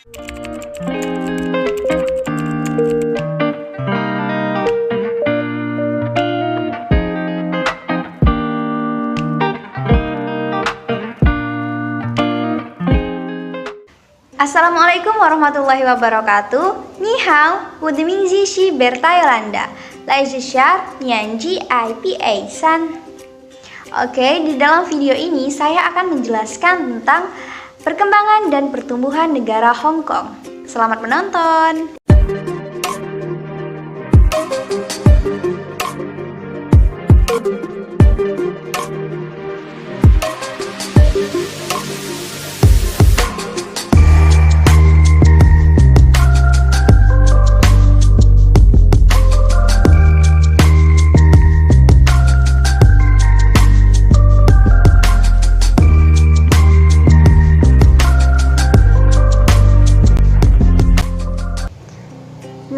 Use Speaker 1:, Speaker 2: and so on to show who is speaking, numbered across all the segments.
Speaker 1: Assalamualaikum warahmatullahi wabarakatuh. Ni hao, Wudemingzi Shi Bertayolanda. Laizishar Nianji IPA San. Oke, di dalam video ini saya akan menjelaskan tentang perkembangan dan pertumbuhan negara Hong Kong. Selamat menonton.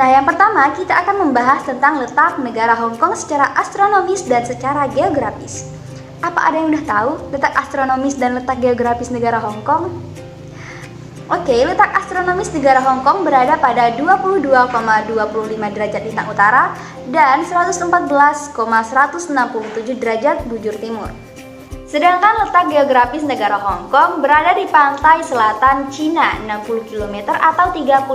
Speaker 1: Nah, yang pertama kita akan membahas tentang letak negara Hong Kong secara astronomis dan secara geografis. Apa ada yang udah tahu letak astronomis dan letak geografis negara Hong Kong? Oke, letak astronomis negara Hong Kong berada pada 22,25 derajat lintang utara dan 114,167 derajat bujur timur. Sedangkan letak geografis negara Hong Kong berada di pantai selatan Cina 60 km atau 37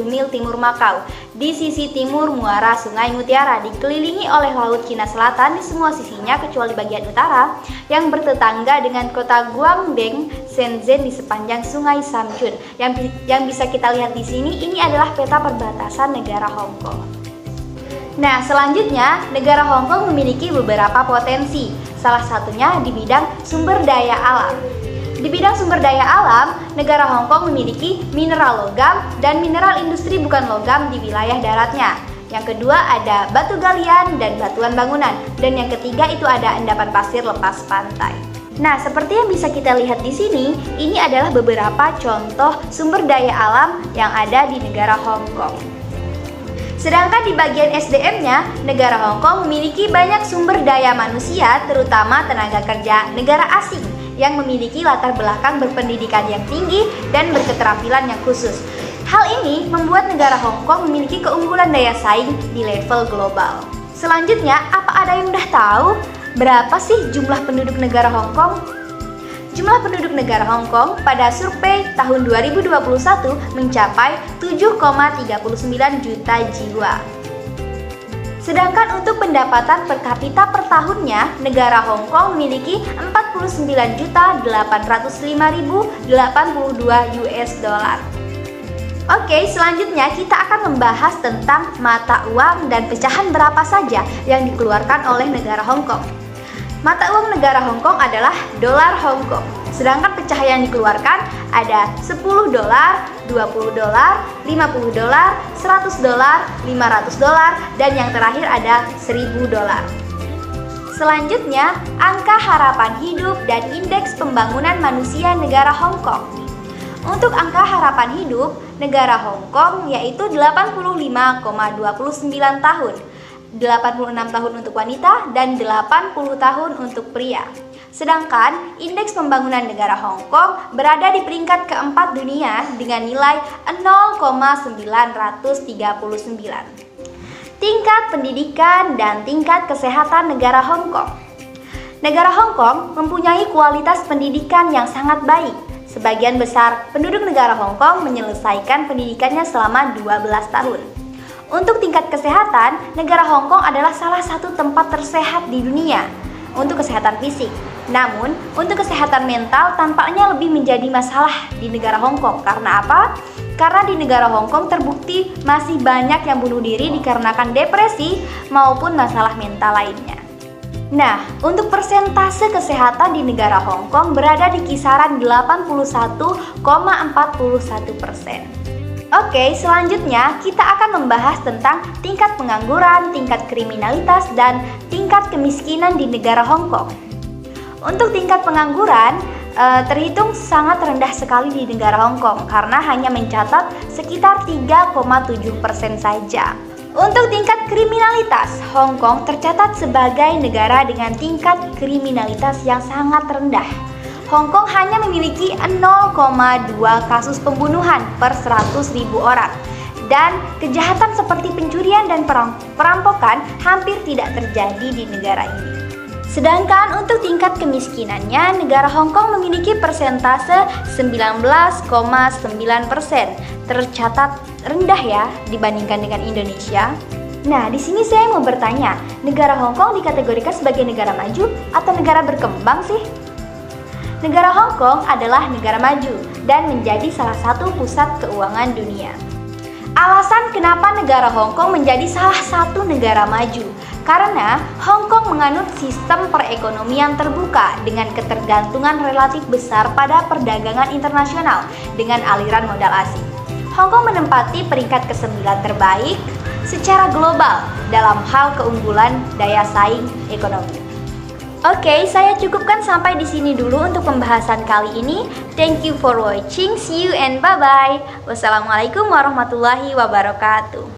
Speaker 1: mil timur Makau di sisi timur muara Sungai Mutiara, dikelilingi oleh Laut Cina Selatan di semua sisinya kecuali bagian utara yang bertetangga dengan kota Guangdong, Shenzhen di sepanjang Sungai Samchun. Yang bisa kita lihat di sini, ini adalah peta perbatasan negara Hong Kong. Nah, selanjutnya negara Hong Kong memiliki beberapa potensi. Salah satunya di bidang sumber daya alam. Di bidang sumber daya alam, negara Hong Kong memiliki mineral logam dan mineral industri bukan logam di wilayah daratnya. Yang kedua ada batu galian dan batuan bangunan. Dan yang ketiga itu ada endapan pasir lepas pantai. Nah, seperti yang bisa kita lihat di sini, ini adalah beberapa contoh sumber daya alam yang ada di negara Hong Kong. Sedangkan di bagian SDM-nya, negara Hong Kong memiliki banyak sumber daya manusia, terutama tenaga kerja negara asing yang memiliki latar belakang berpendidikan yang tinggi dan berketerampilan yang khusus. Hal ini membuat negara Hong Kong memiliki keunggulan daya saing di level global. Selanjutnya, apa ada yang udah tahu berapa sih jumlah penduduk negara Hong Kong? Jumlah penduduk negara Hong Kong pada survei tahun 2021 mencapai 7,39 juta jiwa. Sedangkan untuk pendapatan per kapita per tahunnya, negara Hong Kong memiliki 49.805.082 US dollar. Oke, selanjutnya kita akan membahas tentang mata uang dan pecahan berapa saja yang dikeluarkan oleh negara Hong Kong. Mata uang negara Hong Kong adalah dolar Hong Kong. Sedangkan pecahan yang dikeluarkan ada 10 dolar, 20 dolar, 50 dolar, 100 dolar, 500 dolar, dan yang terakhir ada 1000 dolar. Selanjutnya, angka harapan hidup dan indeks pembangunan manusia negara Hong Kong. Untuk angka harapan hidup negara Hong Kong yaitu 85,29 tahun. 86 tahun untuk wanita dan 80 tahun untuk pria. Sedangkan indeks pembangunan negara Hong Kong berada di peringkat keempat dunia dengan nilai 0,939. Tingkat pendidikan dan tingkat kesehatan negara Hong Kong. Negara Hong Kong mempunyai kualitas pendidikan yang sangat baik. Sebagian besar penduduk negara Hong Kong menyelesaikan pendidikannya selama 12 tahun. Untuk tingkat kesehatan, negara Hong Kong adalah salah satu tempat tersehat di dunia untuk kesehatan fisik. Namun, untuk kesehatan mental tampaknya lebih menjadi masalah di negara Hong Kong. Karena apa? Karena di negara Hong Kong terbukti masih banyak yang bunuh diri dikarenakan depresi maupun masalah mental lainnya. Nah, untuk persentase kesehatan di negara Hong Kong berada di kisaran 81,41%. Oke, selanjutnya kita akan membahas tentang tingkat pengangguran, tingkat kriminalitas, dan tingkat kemiskinan di negara Hong Kong. Untuk tingkat pengangguran, terhitung sangat rendah sekali di negara Hong Kong karena hanya mencatat sekitar 3,7% saja. Untuk tingkat kriminalitas, Hong Kong tercatat sebagai negara dengan tingkat kriminalitas yang sangat rendah. Hong Kong hanya memiliki 0,2 kasus pembunuhan per 100.000 orang. Dan kejahatan seperti pencurian dan perampokan hampir tidak terjadi di negara ini. Sedangkan untuk tingkat kemiskinannya, negara Hong Kong memiliki persentase 19,9%. Tercatat rendah ya dibandingkan dengan Indonesia. Nah, di sini saya mau bertanya, negara Hong Kong dikategorikan sebagai negara maju atau negara berkembang sih? Negara Hong Kong adalah negara maju dan menjadi salah satu pusat keuangan dunia. Alasan kenapa negara Hong Kong menjadi salah satu negara maju, karena Hong Kong menganut sistem perekonomian terbuka dengan ketergantungan relatif besar pada perdagangan internasional dengan aliran modal asing. Hong Kong menempati peringkat ke-9 terbaik secara global dalam hal keunggulan daya saing ekonomi. Oke, saya cukupkan sampai di sini dulu untuk pembahasan kali ini. Thank you for watching. See you and bye-bye. Wassalamualaikum warahmatullahi wabarakatuh.